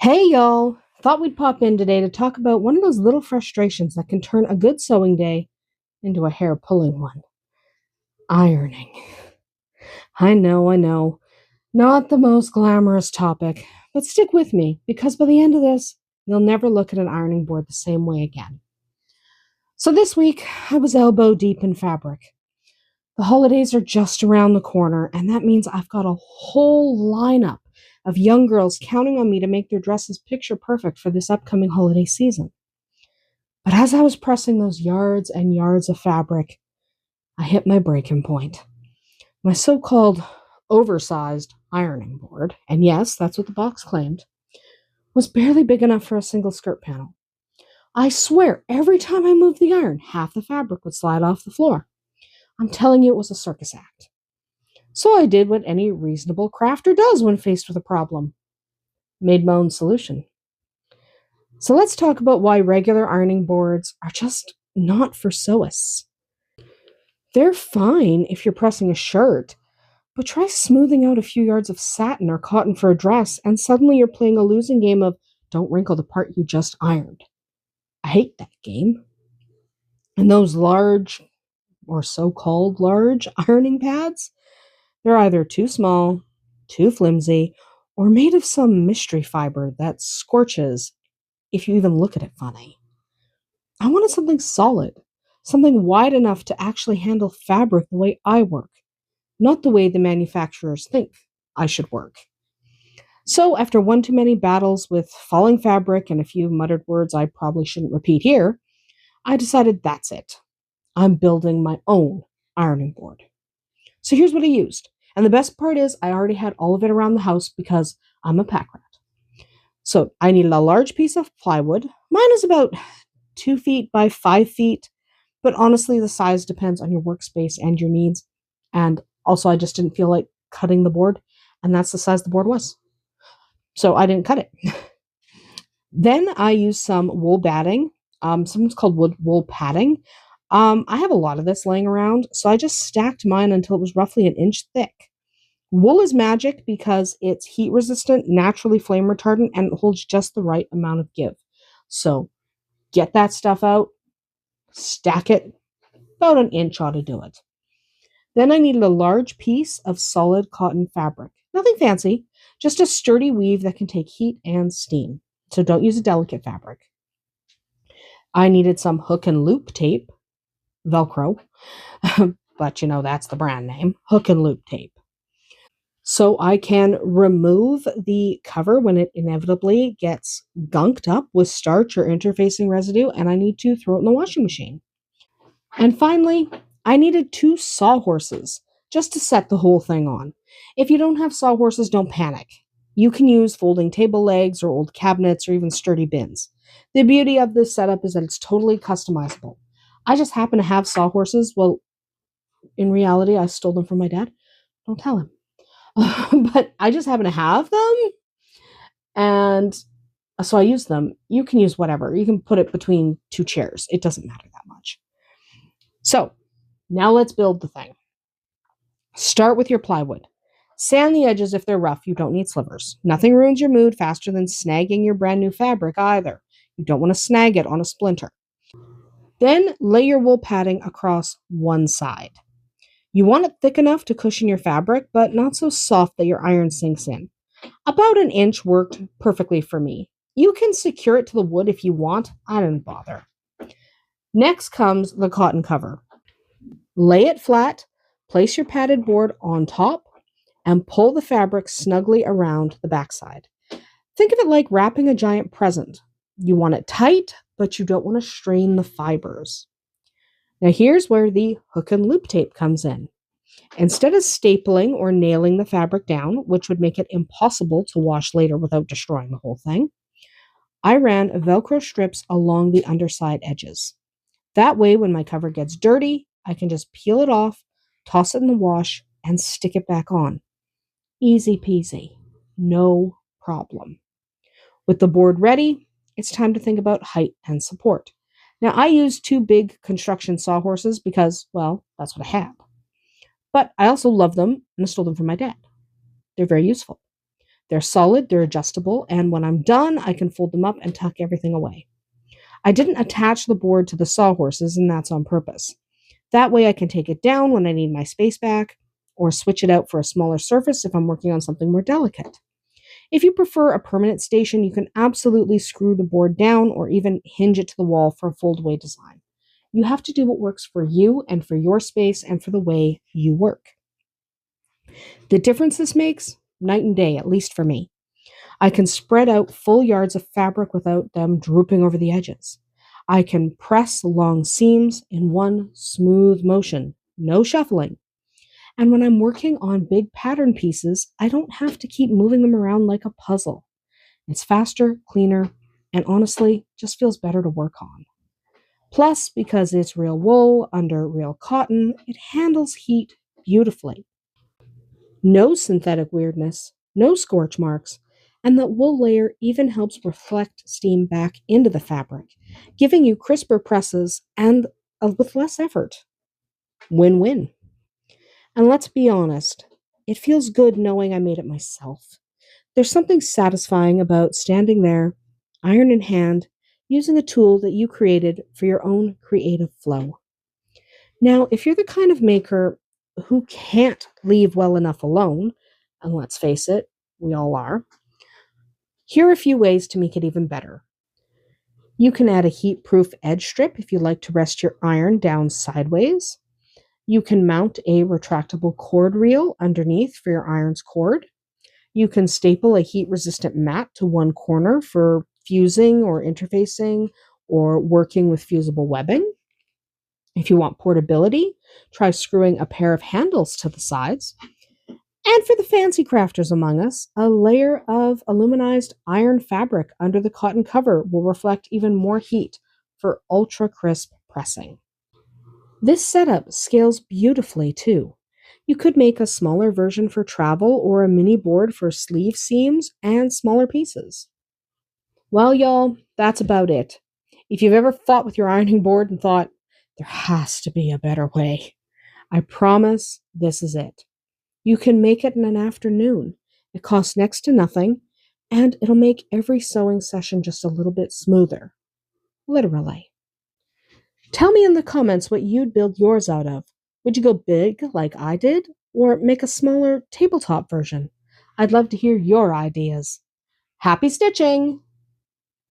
Hey y'all! Thought we'd pop in today to talk about one of those little frustrations that can turn a good sewing day into a hair pulling one. Ironing. I know. Not the most glamorous topic, but stick with me because by the end of this, you'll never look at an ironing board the same way again. So this week, I was elbow deep in fabric. The holidays are just around the corner, and that means I've got a whole lineup of young girls counting on me to make their dresses picture perfect for this upcoming holiday season. But as I was pressing those yards and yards of fabric, I hit my breaking point. My so called oversized ironing board, and yes, that's what the box claimed, was barely big enough for a single skirt panel. I swear, every time I moved the iron, half the fabric would slide off the floor. I'm telling you, it was a circus act. So I did what any reasonable crafter does when faced with a problem: made my own solution. So let's talk about why regular ironing boards are just not for sewists. They're fine if you're pressing a shirt, but try smoothing out a few yards of satin or cotton for a dress, and suddenly you're playing a losing game of don't wrinkle the part you just ironed. I hate that game. And those large, or so called large, ironing pads, they're either too small, too flimsy, or made of some mystery fiber that scorches if you even look at it funny. I wanted something solid, something wide enough to actually handle fabric the way I work, not the way the manufacturers think I should work. So, after one too many battles with falling fabric and a few muttered words I probably shouldn't repeat here, I decided that's it. I'm building my own ironing board. So, here's what I used. And the best part is, I already had all of it around the house because I'm a pack rat. So, I needed a large piece of plywood. Mine is about 2 feet by 5 feet, but honestly, the size depends on your workspace and your needs. And also, I just didn't feel like cutting the board, and that's the size the board was. So I didn't cut it. Then I used some wool batting. Sometimes called wool padding. I have a lot of this laying around, so I just stacked mine until it was roughly an inch thick. Wool is magic because it's heat resistant, naturally flame retardant, and it holds just the right amount of give. So get that stuff out, stack it, about an inch ought to do it. Then I needed a large piece of solid cotton fabric. Nothing fancy, just a sturdy weave that can take heat and steam. So don't use a delicate fabric. I needed some hook and loop tape, Velcro, but that's the brand name, hook and loop tape. So I can remove the cover when it inevitably gets gunked up with starch or interfacing residue, and I need to throw it in the washing machine. And finally, I needed 2 sawhorses just to set the whole thing on. If you don't have sawhorses, don't panic. You can use folding table legs or old cabinets or even sturdy bins. The beauty of this setup is that it's totally customizable. I just happen to have sawhorses. Well, in reality, I stole them from my dad. Don't tell him. But I just happen to have them. And so I use them. You can use whatever. You can put it between 2 chairs. It doesn't matter that much. So now let's build the thing. Start with your plywood. Sand the edges if they're rough. You don't need slivers. Nothing ruins your mood faster than snagging your brand new fabric either. You don't want to snag it on a splinter. Then lay your wool padding across one side. You want it thick enough to cushion your fabric, but not so soft that your iron sinks in. About an inch worked perfectly for me. You can secure it to the wood if you want. I didn't bother. Next comes the cotton cover. Lay it flat, place your padded board on top, and pull the fabric snugly around the backside. Think of it like wrapping a giant present. You want it tight, but you don't want to strain the fibers. Now here's where the hook and loop tape comes in. Instead of stapling or nailing the fabric down, which would make it impossible to wash later without destroying the whole thing, I ran Velcro strips along the underside edges. That way, when my cover gets dirty, I can just peel it off, toss it in the wash, and stick it back on. Easy peasy. No problem. With the board ready, it's time to think about height and support. Now, I used 2 big construction sawhorses because, well, that's what I had. But I also love them and I stole them from my dad. They're very useful. They're solid, they're adjustable, and when I'm done, I can fold them up and tuck everything away. I didn't attach the board to the sawhorses, and that's on purpose. That way I can take it down when I need my space back, or switch it out for a smaller surface if I'm working on something more delicate. If you prefer a permanent station, you can absolutely screw the board down or even hinge it to the wall for a fold-away design. You have to do what works for you and for your space and for the way you work. The difference this makes, night and day, at least for me. I can spread out full yards of fabric without them drooping over the edges. I can press long seams in one smooth motion, no shuffling. And when I'm working on big pattern pieces, I don't have to keep moving them around like a puzzle. It's faster, cleaner, and honestly, just feels better to work on. Plus, because it's real wool under real cotton, it handles heat beautifully. No synthetic weirdness, no scorch marks, and the wool layer even helps reflect steam back into the fabric, giving you crisper presses and with less effort. Win win. And let's be honest, it feels good knowing I made it myself. There's something satisfying about standing there, iron in hand, using a tool that you created for your own creative flow. Now, if you're the kind of maker who can't leave well enough alone, and let's face it, we all are, here are a few ways to make it even better. You can add a heat-proof edge strip if you like to rest your iron down sideways. You can mount a retractable cord reel underneath for your iron's cord. You can staple a heat-resistant mat to one corner for fusing or interfacing or working with fusible webbing. If you want portability, try screwing a pair of handles to the sides. And for the fancy crafters among us, a layer of aluminized iron fabric under the cotton cover will reflect even more heat for ultra crisp pressing. This setup scales beautifully too. You could make a smaller version for travel or a mini board for sleeve seams and smaller pieces. Well, y'all, that's about it. If you've ever fought with your ironing board and thought, there has to be a better way, I promise this is it. You can make it in an afternoon. It costs next to nothing, and it'll make every sewing session just a little bit smoother. Literally. Tell me in the comments what you'd build yours out of. Would you go big like I did, or make a smaller tabletop version? I'd love to hear your ideas. Happy stitching!